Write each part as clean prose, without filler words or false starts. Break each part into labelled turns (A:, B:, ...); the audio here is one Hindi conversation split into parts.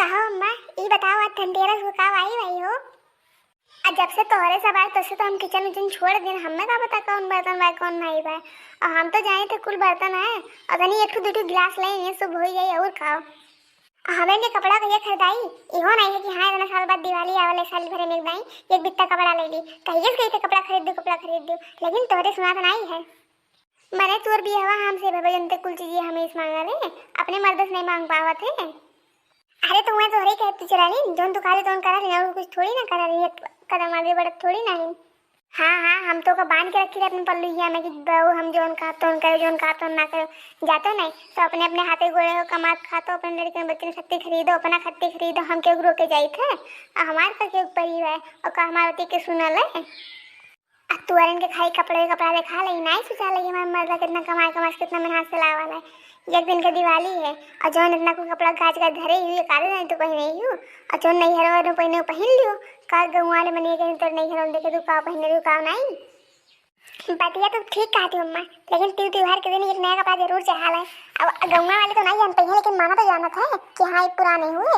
A: कहो अम्मा, ये बताओ आज धनतेरस को कब आई भाई हो। आज जब से तोहरे सब आए तब से तो हम किचन विचन छोड़ दिन, हमें का पता कौन बर्तन भाई कौन नहीं भाई। और हम तो जाने थे कुल बर्तन है और नहीं एक दो गिलास लेंगे सब हो जाए और खाओ। हमें ने कपड़ा कहिए खरीदाई इहो नहीं है कि हाँ इतना साल बाद दिवाली आवले साल भरे में दाई एक बित्ता कपड़ा ले ली कहिए कहीं कपड़ा खरीद दो लेकिन तोहरे सुना तो नहीं है। मैंने तोर भी हवा हमसे भवे जनते कुल चीजें हमें इस मांगा ले अपने मर्द से नहीं मांग पावा थे। अरे तो मैं तो हरे कहती चला ली जोन तो काले तोन करा रही और कुछ थोड़ी ना करा रही कदम आगे बढ़त थोड़ी ना है। हाँ हम तो का बांध के रखी रहे अपने पल्लू में कि बहू हम जोन खा तो करे जोन खा तो ना करो जातो नहीं तो अपने अपने हाथे गोड़े हो कमा खातो अपने लड़के बच्चे खत्ती खरीदो अपना खत्ती खरीदो हम क्यों रोके जाए थे और हमारे का क्यों परी है और का हमारे के सुनल है। अब तू अरन के खाई कपड़ा ले खा ले नहीं सोचा लगी हमारे मर्द कितना कमाए कितना मेहनत से लावा है। एक दिन का दिवाली है और जौन इतना को कपड़ा गाज का धरे हुई काले नहीं तो पहने ही हूँ और जौन नहीं हरो पहने पहन लियो का गंवा ले बनिए के तो नहीं हरो देखे तू का पहने का नहीं बातिया तो ठीक कहती हूँ अम्मा लेकिन त्योहार के दिन एक नया कपड़ा जरूर चाह है। अब गंवा वाले तो नहीं जानते हैं लेकिन माना तो जानत है कि हाँ ये पुराने हुए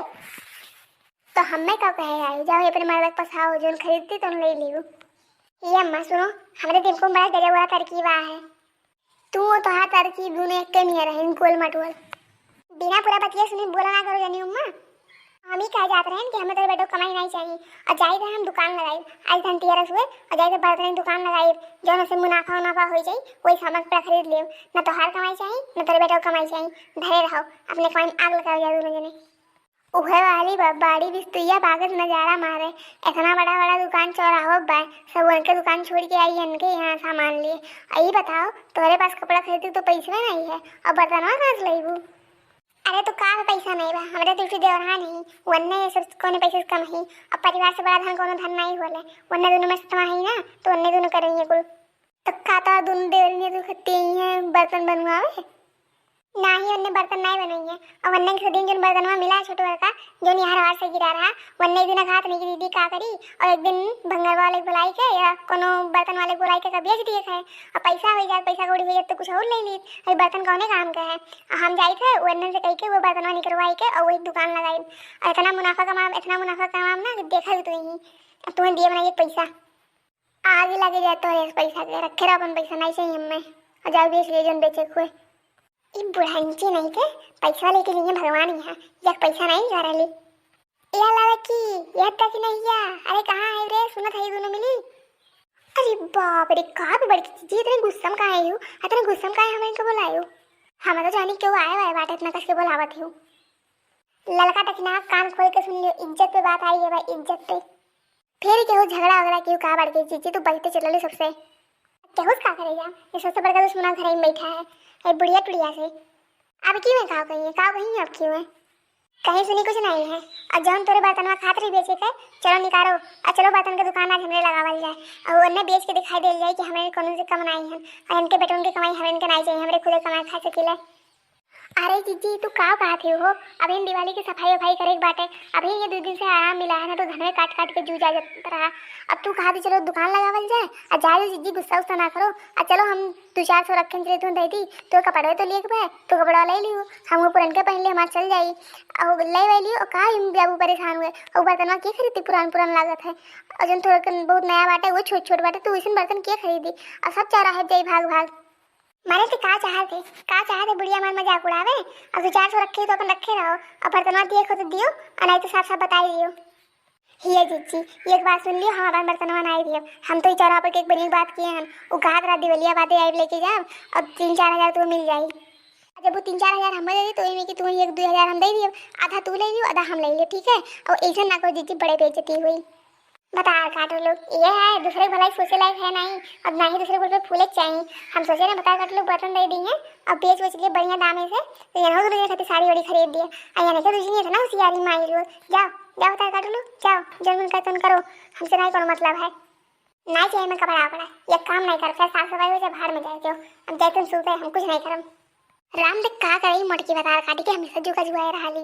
A: तो हमें कब कहेगा जाओ अपने मर्द के पास आओ जोन खरीदती तो ले लियो। ये अम्मा सुनो हमारे दिल को बड़ा गजब वाला तरकीब है तू तो हाथ तरकीब दोनों एक के नहीं रहे गोल मटोल बिना पूरा बतिया सुनी बोला ना करो जानी अम्मा। हम ही कह जाते हैं कि हमें तेरे बेटो कमाई नहीं चाहिए और जाए थे हम दुकान लगाई आज धनतेरस हुए और जाए थे बर्तन दुकान लगाई जो न से मुनाफा हो जाए वही सामान कपड़ा खरीद लियो न तो हार कमाई चाहिए न तेरे बेटो कमाई चाहिए धरे रहो अपने कमाई में आग लगा जाए दोनों जने। उहे वाली बाड़ी बिस्तुया बागत नजारा मारे इतना बड़ा बड़ा दुकान चौराहो बाय सब उनके दुकान छोड़ के आई इनके यहाँ सामान लिए। यही बताओ तुम्हारे पास कपड़ा खरीदे तो पैसा नहीं है और बर्तन कहाँ से लेबू। अरे तो का पैसा नहीं बा हमारे तो देवरा नहीं वन्ने सब कोने पैसे से कम ही और परिवार से बड़ा धन कोनो धन नहीं होले वन्ने दोनों में सतमा ही ना तो वन्ने दोनों करेंगे कुल तो खाता दोनों देवरी तो खत्ती हैं बर्तन बनवावे ना ही वन्ने बर्तन नहीं बनाएंगे और वन्ने के दिन जो बर्तन में मिला छोटे का जो निहार हार से गिरा रहा वन्ने दिन घात नहीं की दीदी का करी और एक दिन भंगर वाले बुलाई के या कोनो बर्तन वाले बुलाई के बेच दिए थे और पैसा हो जाए पैसा कौड़ी हो जाए तो कुछ और ले ली अरे बर्तन कौने काम का है। हम जाए थे वन्ने से कह के वो बर्तन निकलवाई के और वही दुकान लगाई और इतना मुनाफा कमाम ना देखा भी तो ही तुम्हें दिए बनाइए पैसा आगे लगे जाए तो पैसा के रखे रहो अपन पैसा नहीं चाहिए हमें और जाओ बेच लिए जन बेचे हुए ये बुढ़ाई नहीं थे पैसा लेके लिए भगवान यहाँ यह पैसा नहीं जा रही यह लगा कि यह तक नहीं या अरे कहाँ है रे सुना था ये दोनों मिली। अरे बाप रे कहाँ पे बड़ी चीज इतने गुस्सम कहाँ है इतने गुस्सम कहाँ हमें इनको बुलायो हम तो जानी क्यों आए हुए बात इतना कस के बुलावत हूँ लड़का तक ना कान खोल के सुन लियो इज्जत पे बात आई है भाई इज्जत पे फिर क्यों झगड़ा वगड़ा क्यों कहाँ बढ़ गई चीजें तो बचते चलो सबसे क्या का करेगा ये सबसे बड़का दुश्मन घर में बैठा है ये बुढ़िया टुड़िया से अब क्यों है कहीं अब क्यों है कहीं सुनी कुछ नहीं है और जब तोरे बर्तन में खातरी बेचे के चलो निकालो और चलो बर्तन के दुकान आज हमने लगावल जाए और उन्हें बेच के दिखाई दे जाए कि हमें कौन से कम नहीं है और इनके बेटों की कमाई हमें इनके नहीं चाहिए हमारे खुद कमाई खा सकेला। अरे जीजी तू का कहती हो अभी इन दिवाली की सफाई वफाई करे बाटे अभी ये 2 दिन से आराम मिला है ना तो घर में काट के जूझा जाता रहा अब तू कहा चलो दुकान लगावल जाए और जाए जीजी गुस्सा उस्सा ना करो और चलो हम 200-400 रखें चले तुम दे दी तो कपड़े तो ले भाई तो कपड़ा ले लियो हम पुरान के पहन ले हमारे चल जाई और ले वही लियो और कहा बाबू परेशान हुए और बर्तन क्या खरीदती पुरान लागत है और जन थोड़ा बहुत नया बाटे वो छोट बाटे तो वैसे बर्तन क्या खरीदी और सब चाह है जाई भाग मारे थे का चाहते बुढ़िया मार मजाक उड़ावे अब 400 रखे तो अपन रखे रहो और बर्तनवा दिए को तो दियो और नहीं तो साफ बताई दियो। हिया जीजी एक बात सुन लियो हमारा बर्तनवा नहीं दियो हम तो चौराहा पर एक बड़ी बात किए हैं वो घात रात दिवलिया बातें आई लेके जाओ अब 3-4 हज़ार तो मिल जाए जब वो 3-4 हज़ार हम दे दी तो इनमें कि तुम 1-2 हज़ार हम दे दियो आधा तू ले लियो आधा हम ले लियो ठीक है और ऐसा ना करो जीजी बड़े बेइज्जती हुई बता काटो लोग ये है दूसरे भलाई सोचे लायक है नहीं अब ना ही दूसरे को फूले चाहिए हम सोचे ना बता काटो लोग बर्तन दे देंगे अब बेच लिए बढ़िया दाम से तो यहाँ तो खाती साड़ी वाड़ी खरीद दिया और यहाँ तो दूसरी ना होशियारी मारी लो जाओ बता काटो लोग जाओ जब उनका तुम करो हमसे नहीं करो मतलब है नहीं चाहिए मैं कपड़ा ये काम नहीं करता साफ सफाई हो जाए बाहर में जाए अब जाए तुम सूते हम कुछ नहीं करम राम देख का करे मोटकी बता काटी के हमेशा जुका जुआ रहा ली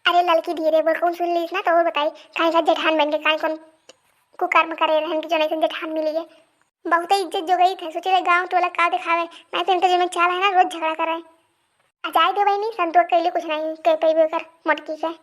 A: अरे लड़की धीरे बोल कौन सुन ली ना तो वो बताई कहीं का जेठान बन के कहीं कौन कुकर्म करे रहन की जो नहीं जेठान मिली है बहुत इज्जत जो गई थे सोचे गाँव टोला का दिखावे नहीं तो इनका जो में चाल है ना रोज झगड़ा कर रहे हैं जाए दो भाई नहीं संतोष के लिए कुछ नहीं कह पे कर मोटकी से।